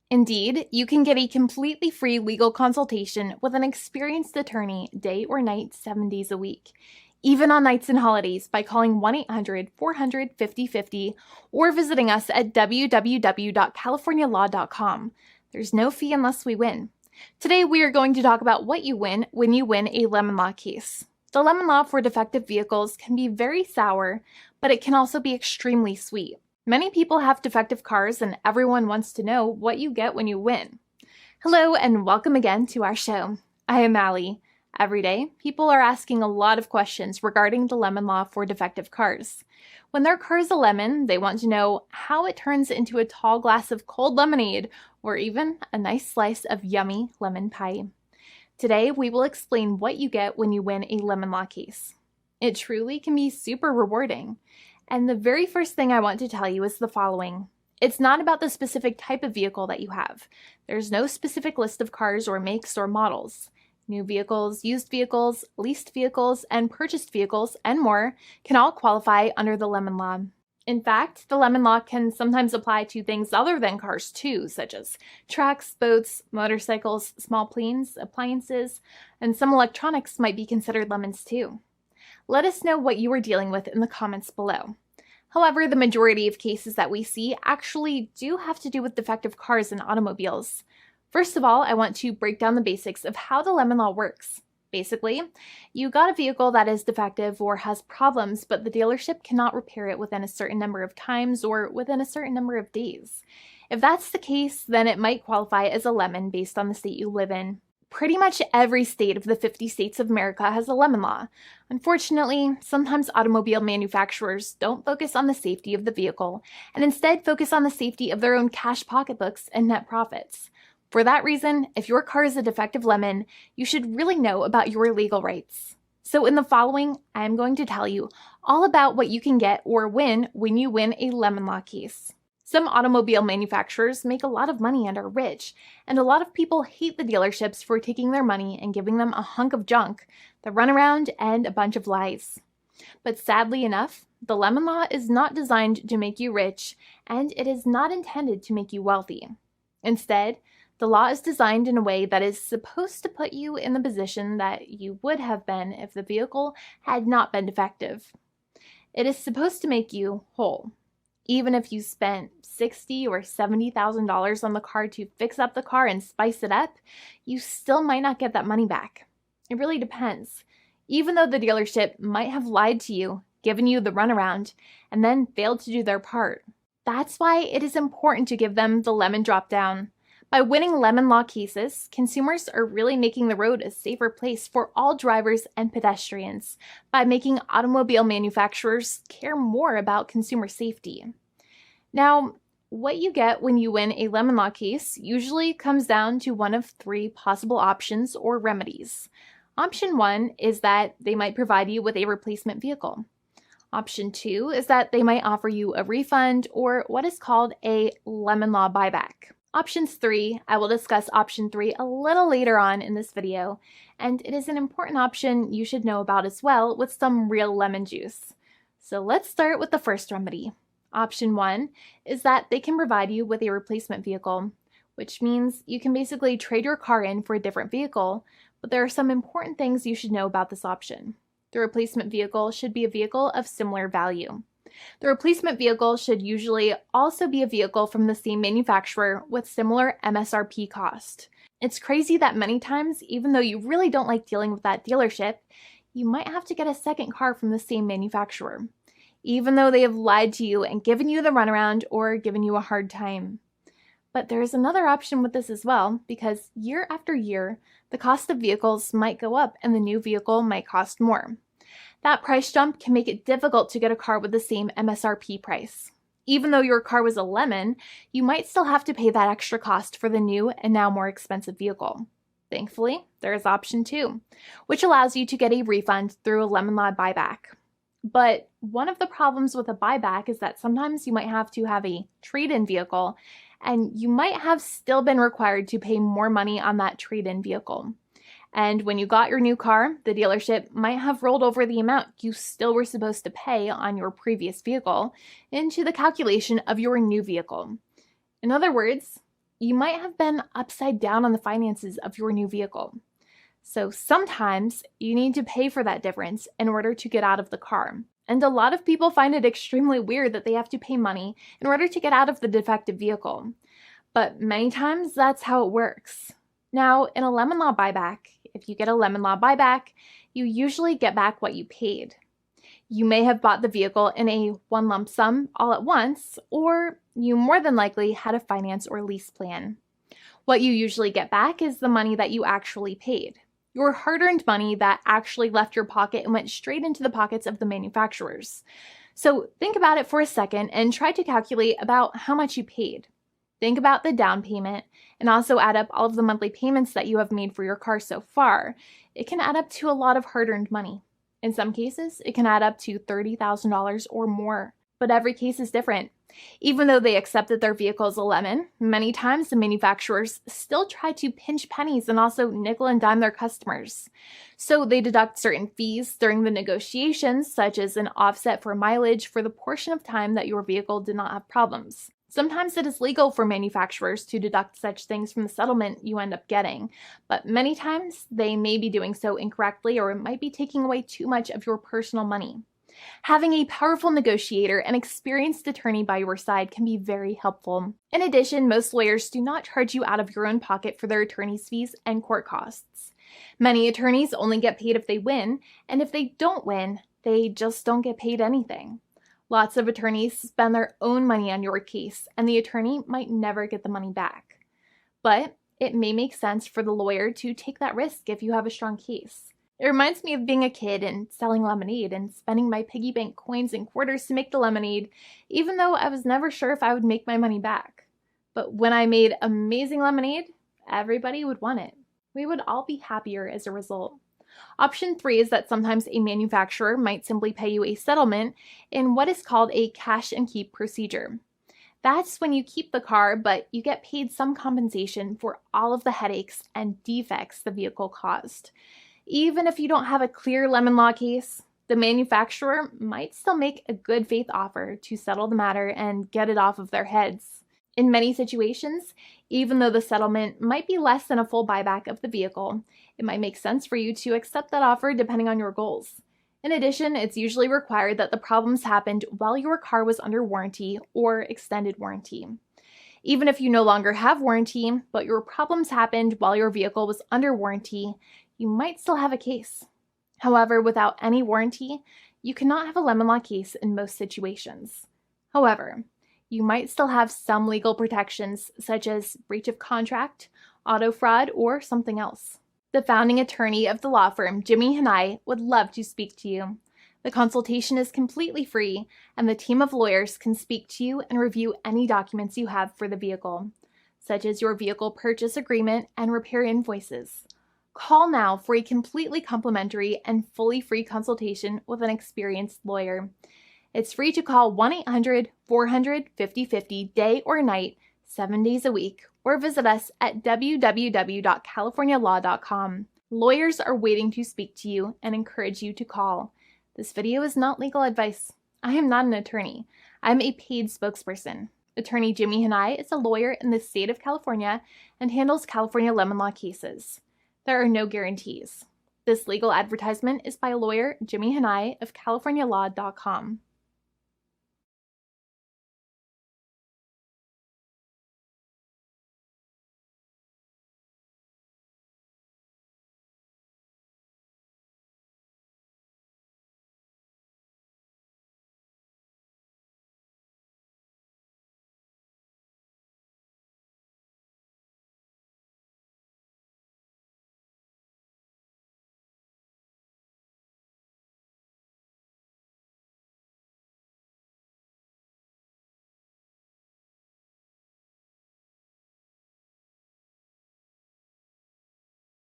Indeed, you can get a completely free legal consultation with an experienced attorney day or night, 7 days a week, even on nights and holidays by calling 1-800-400-5050 or visiting us at www.californialaw.com. There's no fee unless we win. Today, we are going to talk about what you win when you win a lemon law case. The lemon law for defective vehicles can be very sour, but it can also be extremely sweet. Many people have defective cars, and everyone wants to know what you get when you win. Hello, and welcome again to our show. I am Allie. Every day, people are asking a lot of questions regarding the lemon law for defective cars. When their car is a lemon, they want to know how it turns into a tall glass of cold lemonade, or even a nice slice of yummy lemon pie. Today, we will explain what you get when you win a lemon law case. It truly can be super rewarding. And the very first thing I want to tell you is the following. It's not about the specific type of vehicle that you have. There's no specific list of cars or makes or models. New vehicles, used vehicles, leased vehicles, and purchased vehicles, and more can all qualify under the lemon law. In fact, the lemon law can sometimes apply to things other than cars too, such as trucks, boats, motorcycles, small planes, appliances, and some electronics might be considered lemons too. Let us know what you are dealing with in the comments below. However, the majority of cases that we see actually do have to do with defective cars and automobiles. First of all, I want to break down the basics of how the lemon law works. Basically, you got a vehicle that is defective or has problems, but the dealership cannot repair it within a certain number of times or within a certain number of days. If that's the case, then it might qualify as a lemon based on the state you live in. Pretty much every state of the 50 states of America has a lemon law. Unfortunately, sometimes automobile manufacturers don't focus on the safety of the vehicle and instead focus on the safety of their own cash pocketbooks and net profits. For that reason, if your car is a defective lemon, you should really know about your legal rights. So in the following, I'm going to tell you all about what you can get or win when you win a lemon law case. Some automobile manufacturers make a lot of money and are rich, and a lot of people hate the dealerships for taking their money and giving them a hunk of junk, the runaround, and a bunch of lies. But sadly enough, the lemon law is not designed to make you rich, and it is not intended to make you wealthy. Instead, the law is designed in a way that is supposed to put you in the position that you would have been if the vehicle had not been defective. It is supposed to make you whole. Even if you spent $60,000 or $70,000 on the car to fix up the car and spice it up, you still might not get that money back. It really depends. Even though the dealership might have lied to you, given you the runaround, and then failed to do their part. That's why it is important to give them the lemon drop down. By winning lemon law cases, consumers are really making the road a safer place for all drivers and pedestrians by making automobile manufacturers care more about consumer safety. Now, what you get when you win a lemon law case usually comes down to one of three possible options or remedies. Option 1 is that they might provide you with a replacement vehicle. Option 2 is that they might offer you a refund or what is called a lemon law buyback. Options 3, I will discuss option 3 a little later on in this video, and it is an important option you should know about as well with some real lemon juice. So let's start with the first remedy. Option 1 is that they can provide you with a replacement vehicle, which means you can basically trade your car in for a different vehicle, but there are some important things you should know about this option. The replacement vehicle should be a vehicle of similar value. The replacement vehicle should usually also be a vehicle from the same manufacturer with similar MSRP cost. It's crazy that many times, even though you really don't like dealing with that dealership, you might have to get a second car from the same manufacturer, even though they have lied to you and given you the runaround or given you a hard time. But there is another option with this as well, because year after year, the cost of vehicles might go up and the new vehicle might cost more. That price jump can make it difficult to get a car with the same MSRP price. Even though your car was a lemon, you might still have to pay that extra cost for the new and now more expensive vehicle. Thankfully, there is option 2, which allows you to get a refund through a lemon law buyback. But one of the problems with a buyback is that sometimes you might have to have a trade-in vehicle, and you might have still been required to pay more money on that trade-in vehicle. And when you got your new car, the dealership might have rolled over the amount you still were supposed to pay on your previous vehicle into the calculation of your new vehicle. In other words, you might have been upside down on the finances of your new vehicle. So sometimes you need to pay for that difference in order to get out of the car. And a lot of people find it extremely weird that they have to pay money in order to get out of the defective vehicle. But many times that's how it works. Now, in a lemon law buyback, if you get a lemon law buyback, you usually get back what you paid. You may have bought the vehicle in a one lump sum all at once, or you more than likely had a finance or lease plan. What you usually get back is the money that you actually paid. Your hard-earned money that actually left your pocket and went straight into the pockets of the manufacturers. So think about it for a second and try to calculate about how much you paid. Think about the down payment and also add up all of the monthly payments that you have made for your car so far. It can add up to a lot of hard-earned money. In some cases, it can add up to $30,000 or more, but every case is different. Even though they accept that their vehicle is a lemon, many times the manufacturers still try to pinch pennies and also nickel and dime their customers. So they deduct certain fees during the negotiations, such as an offset for mileage for the portion of time that your vehicle did not have problems. Sometimes it is legal for manufacturers to deduct such things from the settlement you end up getting, but many times they may be doing so incorrectly or it might be taking away too much of your personal money. Having a powerful negotiator and experienced attorney by your side can be very helpful. In addition, most lawyers do not charge you out of your own pocket for their attorney's fees and court costs. Many attorneys only get paid if they win, and if they don't win, they just don't get paid anything. Lots of attorneys spend their own money on your case, and the attorney might never get the money back. But it may make sense for the lawyer to take that risk if you have a strong case. It reminds me of being a kid and selling lemonade and spending my piggy bank coins and quarters to make the lemonade, even though I was never sure if I would make my money back. But when I made amazing lemonade, everybody would want it. We would all be happier as a result. Option 3 is that sometimes a manufacturer might simply pay you a settlement in what is called a cash and keep procedure. That's when you keep the car, but you get paid some compensation for all of the headaches and defects the vehicle caused. Even if you don't have a clear lemon law case, the manufacturer might still make a good faith offer to settle the matter and get it off of their heads. In many situations, even though the settlement might be less than a full buyback of the vehicle, it might make sense for you to accept that offer depending on your goals. In addition, it's usually required that the problems happened while your car was under warranty or extended warranty. Even if you no longer have warranty, but your problems happened while your vehicle was under warranty, you might still have a case. However, without any warranty, you cannot have a lemon law case in most situations. However, you might still have some legal protections such as breach of contract, auto fraud, or something else. The founding attorney of the law firm, Jimmy and I, would love to speak to you. The consultation is completely free, and the team of lawyers can speak to you and review any documents you have for the vehicle, such as your vehicle purchase agreement and repair invoices. Call now for a completely complimentary and fully free consultation with an experienced lawyer. It's free to call 1-800-400-5050 day or night, 7 days a week, or visit us at www.californialaw.com. Lawyers are waiting to speak to you and encourage you to call. This video is not legal advice. I am not an attorney. I'm a paid spokesperson. Attorney Jimmy Hanai is a lawyer in the state of California and handles California lemon law cases. There are no guarantees. This legal advertisement is by lawyer Jimmy Hanai of CaliforniaLaw.com.